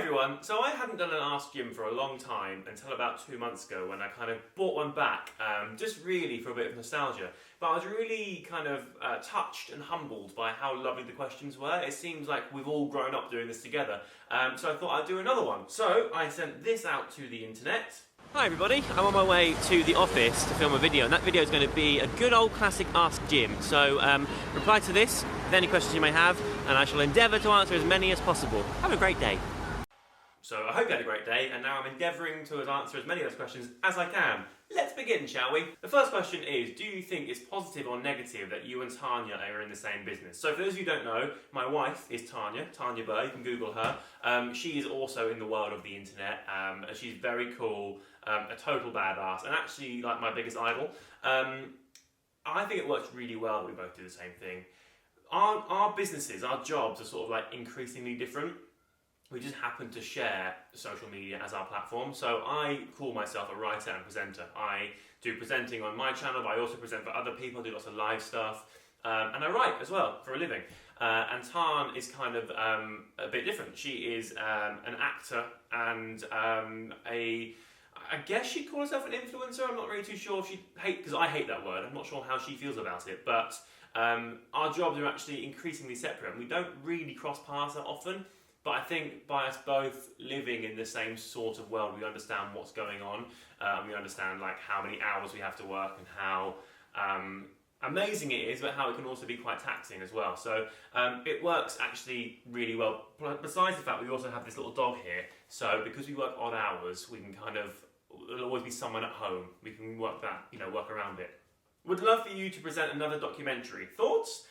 everyone, so I hadn't done an Ask Jim for a long time until about 2 months ago when I kind of bought one back, just really for a bit of nostalgia. But I was really kind of touched and humbled by how lovely the questions were. It seems like we've all grown up doing this together, so I thought I'd do another one. So I sent this out to the internet. Hi everybody, I'm on my way to the office to film a video, and that video is going to be a good old classic Ask Jim. So reply to this with any questions you may have, and I shall endeavour to answer as many as possible. Have a great day. So I hope you had a great day, and now I'm endeavouring to answer as many of those questions as I can. Let's begin, shall we? The first question is, do you think it's positive or negative that you and Tanya are in the same business? So for those of you who don't know, my wife is Tanya Burr, you can Google her. She is also in the world of the internet. She's very cool, a total badass, and actually like my biggest idol. I think it works really well that we both do the same thing. Our businesses, our jobs are sort of like increasingly different. We just happen to share social media as our platform. So I call myself a writer and presenter. I do presenting on my channel, but I also present for other people, do lots of live stuff. And I write as well for a living. And Tan is kind of a bit different. She is an actor and I guess she'd call herself an influencer. I'm not really too sure if she'd hate, because I hate that word. I'm not sure how she feels about it. But our jobs are actually increasingly separate, and we don't really cross paths that often. But I think by us both living in the same sort of world, we understand what's going on. We understand like how many hours we have to work and how amazing it is, but how it can also be quite taxing as well. So it works actually really well. Besides the fact we also have this little dog here, so because we work odd hours, we can kind of, there'll always be someone at home. We can work that, work around it. Would love for you to present another documentary. Thoughts?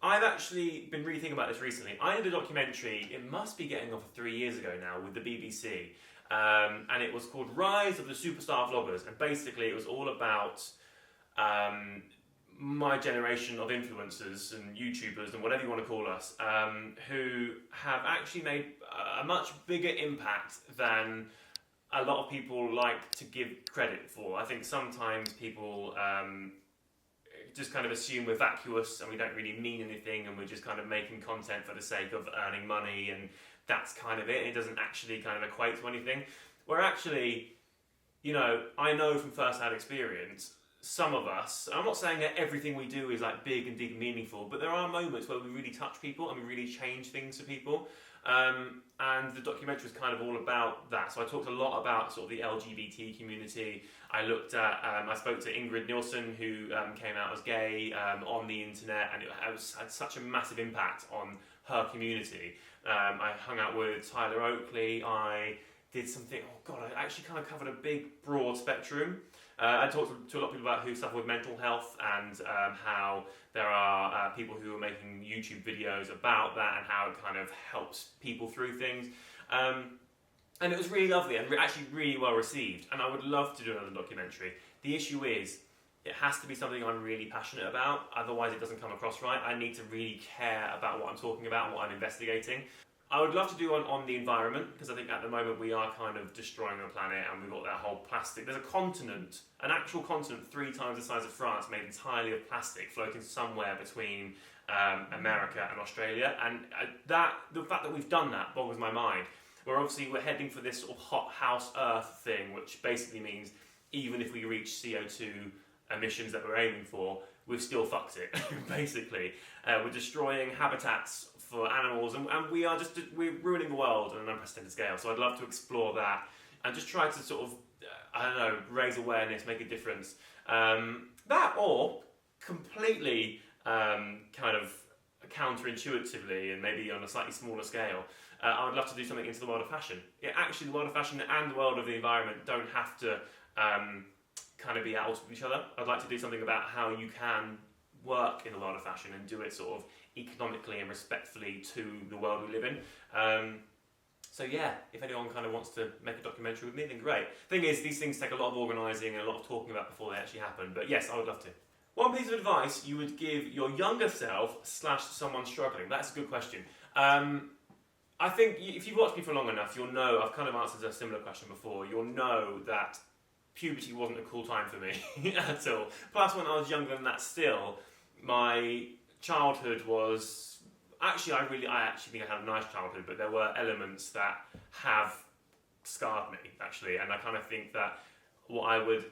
I've actually been really thinking about this recently. I did a documentary, it must be getting on for 3 years ago now, with the BBC. And it was called Rise of the Superstar Vloggers. And basically it was all about my generation of influencers and YouTubers and whatever you want to call us, who have actually made a much bigger impact than a lot of people like to give credit for. I think sometimes people just kind of assume we're vacuous and we don't really mean anything, and we're just kind of making content for the sake of earning money, and that's kind of it. It doesn't actually kind of equate to anything. Where actually, I know from first-hand experience, some of us, I'm not saying that everything we do is like big and deep meaningful, but there are moments where we really touch people and we really change things for people. And the documentary was kind of all about that. So I talked a lot about sort of the LGBT community. I looked at, I spoke to Ingrid Nilsson, who came out as gay on the internet, and it had such a massive impact on her community. I hung out with Tyler Oakley. I did something, I actually kind of covered a big, broad spectrum. I talked to a lot of people about who suffer with mental health, and how there are people who are making YouTube videos about that and how it kind of helps people through things. And it was really lovely and actually really well received, and I would love to do another documentary. The issue is, it has to be something I'm really passionate about, otherwise it doesn't come across right. I need to really care about what I'm talking about and what I'm investigating. I would love to do one on the environment, because I think at the moment we are kind of destroying the planet, and we've got that whole plastic. There's a continent, an actual continent 3 times the size of France, made entirely of plastic, floating somewhere between America and Australia. And the fact that we've done that boggles my mind. We're heading for this sort of hot house Earth thing, which basically means even if we reach CO2 emissions that we're aiming for, we've still fucked it, basically. We're destroying habitats for animals, and we're ruining the world on an unprecedented scale. So I'd love to explore that and just try to sort of, raise awareness, make a difference. That, or completely kind of counterintuitively, and maybe on a slightly smaller scale, I would love to do something into the world of fashion. Actually, the world of fashion and the world of the environment don't have to kind of be at odds with each other. I'd like to do something about how you can work in the world of fashion and do it sort of economically and respectfully to the world we live in. So yeah, if anyone kind of wants to make a documentary with me, then great. Thing is, these things take a lot of organising and a lot of talking about before they actually happen, but yes, I would love to. One piece of advice you would give your younger self / someone struggling? That's a good question. I think if you've watched me for long enough, you'll know, I've kind of answered a similar question before, you'll know that puberty wasn't a cool time for me at all. Plus, when I was younger than that still, my childhood was actually, I actually think I had a nice childhood, but there were elements that have scarred me, actually. And I kind of think that what I would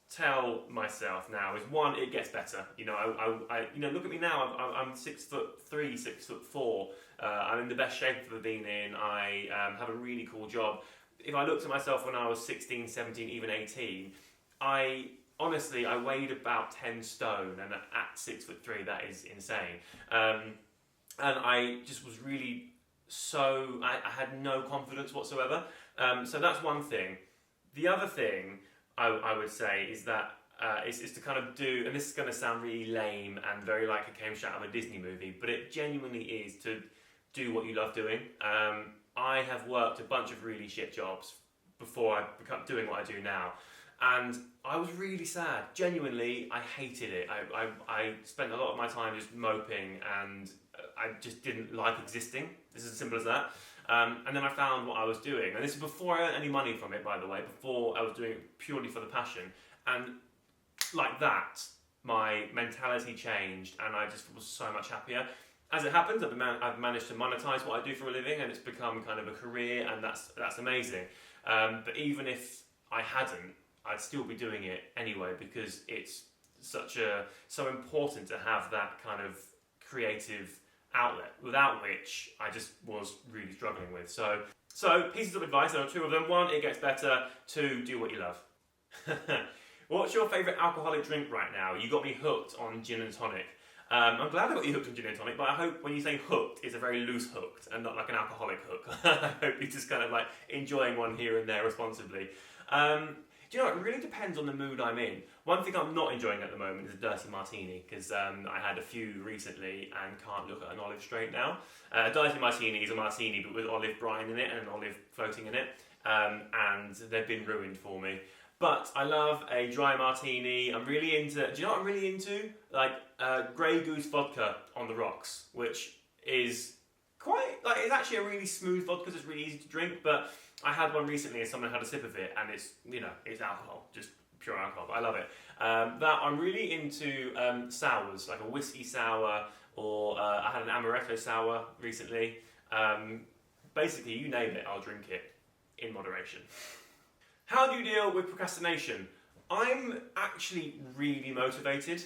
tell myself now is, one, it gets better. You know, I look at me now. I'm 6'3", 6'4". I'm in the best shape I've ever been in. I have a really cool job. If I looked at myself when I was 16, 17, even 18, honestly, I weighed about 10 stone, and at 6'3", that is insane. And I just was really I had no confidence whatsoever. So that's one thing. The other thing I would say is that is to kind of do, and this is going to sound really lame and very like it came straight out of a Disney movie, but it genuinely is to do what you love doing. I have worked a bunch of really shit jobs before I become doing what I do now. And I was really sad. Genuinely, I hated it. I spent a lot of my time just moping, and I just didn't like existing. This is as simple as that. And then I found what I was doing. And this is before I earned any money from it, by the way, before I was doing it purely for the passion. And like that, my mentality changed, and I just was so much happier. As it happens, I've managed to monetize what I do for a living, and it's become kind of a career, and that's amazing. But even if I hadn't, I'd still be doing it anyway, because it's so important to have that kind of creative outlet, without which I just was really struggling with. So pieces of advice, there are two of them. One, it gets better. Two, do what you love. What's your favourite alcoholic drink right now? You got me hooked on gin and tonic. I'm glad I got you hooked on gin and tonic, but I hope when you say hooked, it's a very loose hooked and not like an alcoholic hook. I hope you're just kind of like enjoying one here and there responsibly. Do you know, it really depends on the mood I'm in. One thing I'm not enjoying at the moment is a dirty martini, because I had a few recently and can't look at an olive straight now. A dirty martini is a martini but with olive brine in it and an olive floating in it, and they've been ruined for me. But I love a dry martini. I'm really into, do you know what I'm really into? Like Grey Goose vodka on the rocks, which is it's actually a really smooth vodka, so it's really easy to drink, but I had one recently and someone had a sip of it, and it's alcohol, just pure alcohol, but I love it. That I'm really into sours, like a whiskey sour, or I had an amaretto sour recently. Basically, you name it, I'll drink it in moderation. How do you deal with procrastination? I'm actually really motivated.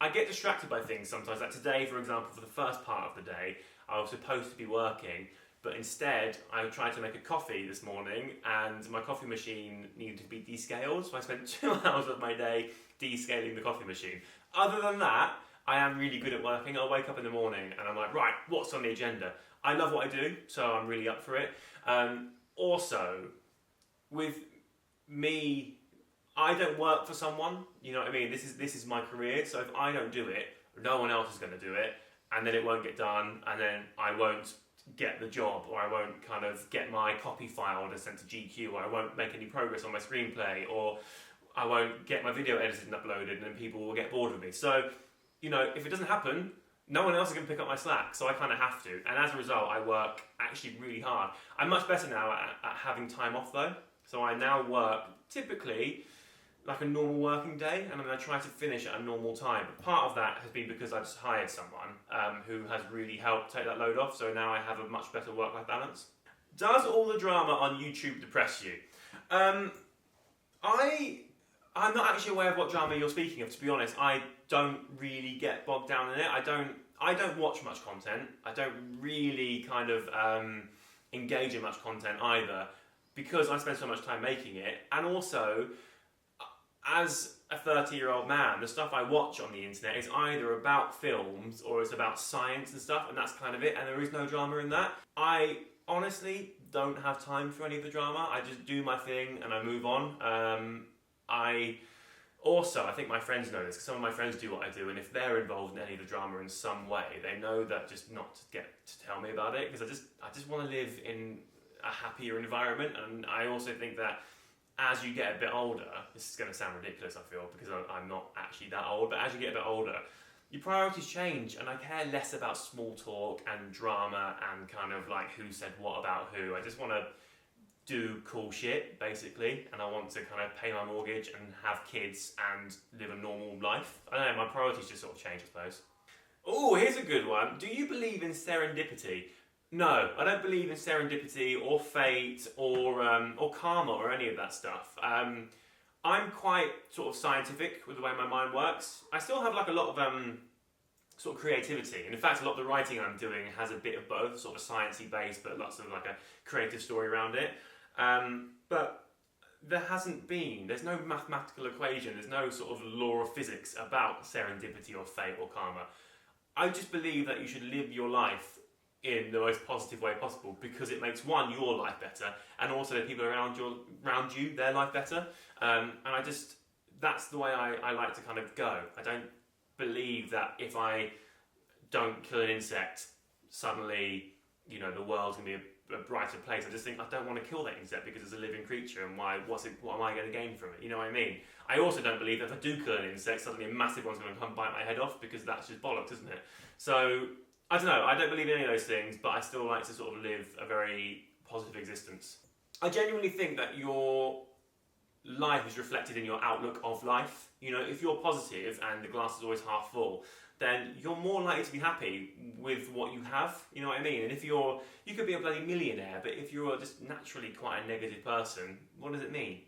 I get distracted by things sometimes. Like today, for example, for the first part of the day, I was supposed to be working, but instead I tried to make a coffee this morning, and my coffee machine needed to be descaled, so I spent 2 hours of my day descaling the coffee machine. Other than that, I am really good at working. I'll wake up in the morning and I'm like, right, what's on the agenda? I love what I do, so I'm really up for it. Also, with me, I don't work for someone, you know what I mean? This is my career, so if I don't do it, no one else is going to do it, and then it won't get done, and then I won't get the job, or I won't kind of get my copy filed and sent to GQ, or I won't make any progress on my screenplay, or I won't get my video edited and uploaded, and then people will get bored of me. So, if it doesn't happen, no one else is going to pick up my slack, so I kind of have to. And as a result, I work actually really hard. I'm much better now at having time off though. So I now work typically like a normal working day, and I'm going to try to finish at a normal time. But part of that has been because I just hired someone who has really helped take that load off, so now I have a much better work-life balance. Does all the drama on YouTube depress you? I'm not actually aware of what drama you're speaking of, to be honest. I don't really get bogged down in it. I don't watch much content. I don't really kind of engage in much content either, because I spend so much time making it. And also, as a 30-year-old man, the stuff I watch on the internet is either about films or it's about science and stuff, and that's kind of it, and there is no drama in that. I honestly don't have time for any of the drama. I just do my thing and I move on. I think my friends know this, because some of my friends do what I do, and if they're involved in any of the drama in some way, they know that just not to get to tell me about it, because I just want to live in a happier environment. And I also think that as you get a bit older, this is going to sound ridiculous, I feel, because I'm not actually that old, but as you get a bit older, your priorities change, and I care less about small talk and drama and kind of like who said what about who. I just want to do cool shit, basically, and I want to kind of pay my mortgage and have kids and live a normal life. I don't know, my priorities just sort of change, I suppose. Oh, here's a good one. Do you believe in serendipity? No, I don't believe in serendipity or fate or karma or any of that stuff. I'm quite sort of scientific with the way my mind works. I still have like a lot of sort of creativity. And in fact, a lot of the writing I'm doing has a bit of both, sort of a sciencey base, but lots of like a creative story around it. But there's no mathematical equation, there's no sort of law of physics about serendipity or fate or karma. I just believe that you should live your life in the most positive way possible, because it makes, one, your life better, and also the people around you, their life better. And that's the way I like to kind of go. I don't believe that if I don't kill an insect, suddenly, the world's going to be a brighter place. I just think I don't want to kill that insect because it's a living creature, and what am I going to gain from it? You know what I mean? I also don't believe that if I do kill an insect, suddenly a massive one's going to come bite my head off, because that's just bollocks, isn't it? So, I don't know, I don't believe in any of those things, but I still like to sort of live a very positive existence. I genuinely think that your life is reflected in your outlook of life. If you're positive and the glass is always half full, then you're more likely to be happy with what you have, you know what I mean? And if you could be a bloody millionaire, but if you're just naturally quite a negative person, what does it mean,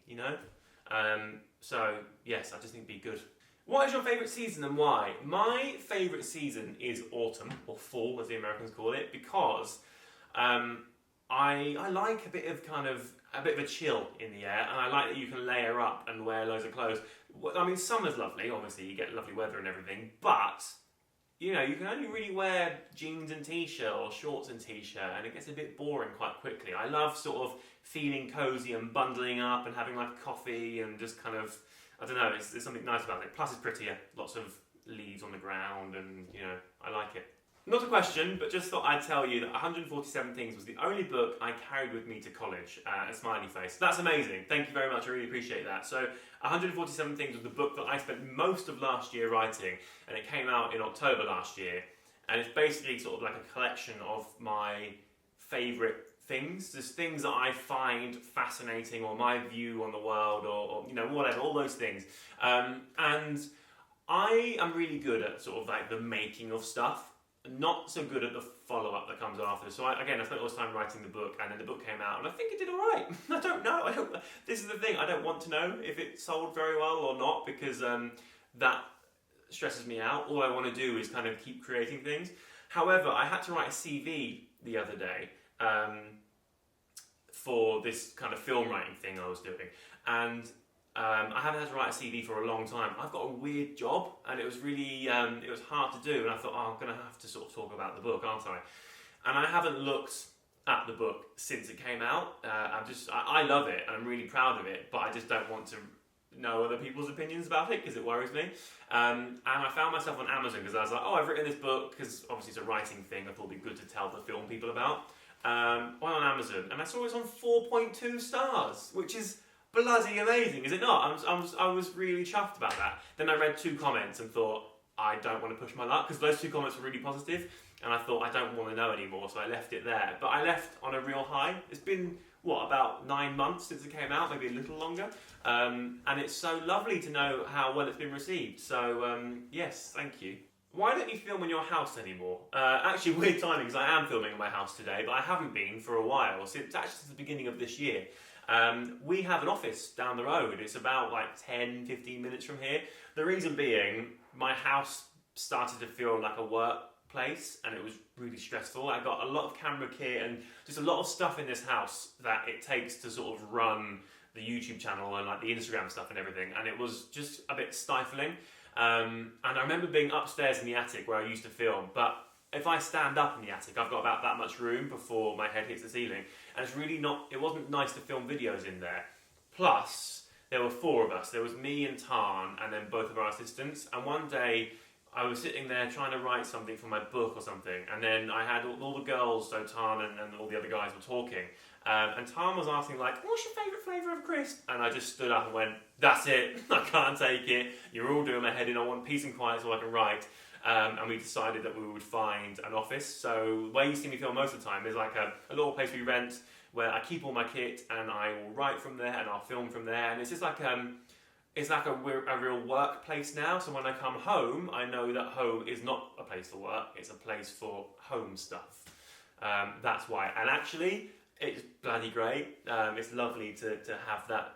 So, yes, I just think be good. What is your favourite season and why? My favourite season is autumn, or fall as the Americans call it, because I like a bit of a chill in the air, and I like that you can layer up and wear loads of clothes. I mean, summer's lovely, obviously, you get lovely weather and everything, but you can only really wear jeans and t-shirt or shorts and t-shirt, and it gets a bit boring quite quickly. I love sort of feeling cosy and bundling up and having like a coffee and just kind of, I don't know, there's something nice about it. Plus it's prettier, lots of leaves on the ground, and I like it. Not a question, but just thought I'd tell you that 147 Things was the only book I carried with me to college. A smiley face. That's amazing. Thank you very much. I really appreciate that. So 147 Things was the book that I spent most of last year writing, and it came out in October last year. And it's basically sort of like a collection of my favourite things. There's things that I find fascinating, or my view on the world, or whatever, all those things. And I am really good at sort of like the making of stuff. Not so good at the follow-up that comes after. So I spent all this time writing the book, and then the book came out, and I think it did alright. I don't know. This is the thing. I don't want to know if it sold very well or not, because that stresses me out. All I want to do is kind of keep creating things. However, I had to write a CV the other day for this kind of film writing thing I was doing, and I haven't had to write a CV for a long time. I've got a weird job, and it was really it was hard to do, and I thought, I'm going to have to sort of talk about the book, aren't I? And I haven't looked at the book since it came out. I love it, and I'm really proud of it, but I just don't want to know other people's opinions about it, because it worries me. And I found myself on Amazon, because I was like, I've written this book, because obviously it's a writing thing, I thought it'd be good to tell the film people about. Went on Amazon, and I saw it's on 4.2 stars, which is bloody amazing, is it not? I was really chuffed about that. Then I read 2 comments and thought, I don't want to push my luck, because those 2 comments were really positive, and I thought, I don't want to know anymore, so I left it there. But I left on a real high. It's been, about 9 months since it came out, maybe a little longer, and it's so lovely to know how well it's been received. So, yes, thank you. Why don't you film in your house anymore? Actually, weird timing, because I am filming in my house today, but I haven't been for a while, since the beginning of this year. We have an office down the road. It's about 10-15 minutes from here. The reason being, my house started to feel like a workplace, and it was really stressful. I got a lot of camera kit and just a lot of stuff in this house that it takes to sort of run the YouTube channel and the Instagram stuff and everything, and it was just a bit stifling. And I remember being upstairs in the attic where I used to film, but if I stand up in the attic, I've got about that much room before my head hits the ceiling, and it wasn't nice to film videos in there. Plus, there were 4 of us. There was me and Tanya, and then both of our assistants, and one day I was sitting there trying to write something for my book or something, and then I had all the girls, so Tanya and all the other guys were talking, and Tanya was asking what's your favourite flavour of crisp? And I just stood up and went, that's it, I can't take it, you're all doing my head in, I want peace and quiet so I can write. And we decided that we would find an office. So where you see me film most of the time is a little place we rent where I keep all my kit, and I will write from there and I'll film from there. And it's just it's like a real workplace now. So when I come home, I know that home is not a place for work, it's a place for home stuff. That's why. And actually, it's bloody great. It's lovely to have that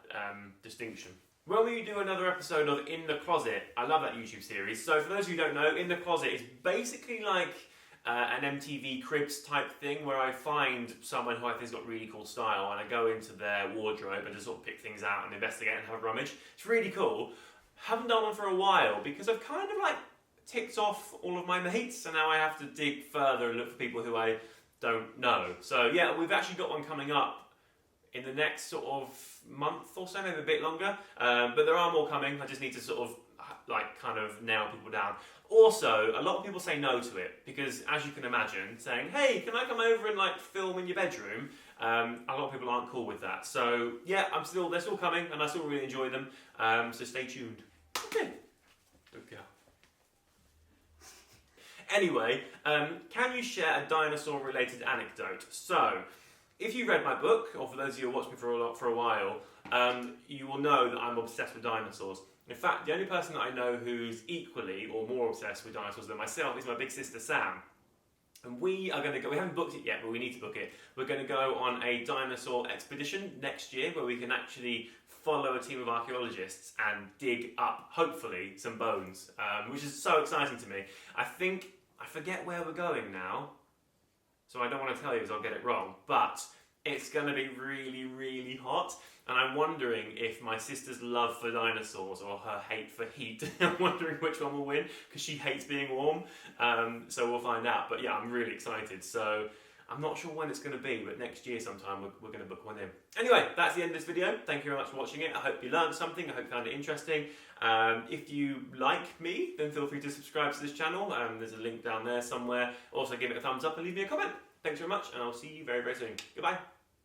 distinction. When we do another episode of In the Closet, I love that YouTube series. So for those who don't know, In the Closet is basically like an MTV Cribs type thing where I find someone who I think has got really cool style and I go into their wardrobe and just sort of pick things out and investigate and have a rummage. It's really cool. Haven't done one for a while because I've kind of like ticked off all of my mates and now I have to dig further and look for people who I don't know. So yeah, we've actually got one coming up in the next sort of month or so, maybe a bit longer. But there are more coming. I just need to sort of like kind of nail people down. Also, a lot of people say no to it because, as you can imagine, saying, hey, can I come over and like film in your bedroom? A lot of people aren't cool with that. So yeah, they're still coming and I still really enjoy them. So stay tuned. Okay. Good girl. Anyway, can you share a dinosaur-related anecdote? So, if you read my book, or for those of you who watched me for a while, you will know that I'm obsessed with dinosaurs. In fact, the only person that I know who's equally or more obsessed with dinosaurs than myself is my big sister Sam. And we are going to go, we haven't booked it yet, but we need to book it. We're going to go on a dinosaur expedition next year where we can actually follow a team of archaeologists and dig up, hopefully, some bones, which is so exciting to me. I forget where we're going now, so I don't want to tell you because I'll get it wrong, but it's going to be really, really hot. And I'm wondering if my sister's love for dinosaurs or her hate for heat, I'm wondering which one will win, because she hates being warm. So we'll find out. But yeah, I'm really excited. So I'm not sure when it's going to be, but next year sometime we're going to book one in. Anyway, that's the end of this video. Thank you very much for watching it. I hope you learned something. I hope you found it interesting. If you like me, then feel free to subscribe to this channel. There's a link down there somewhere. Also give it a thumbs up and leave me a comment. Thanks very much, and I'll see you very, very soon. Goodbye.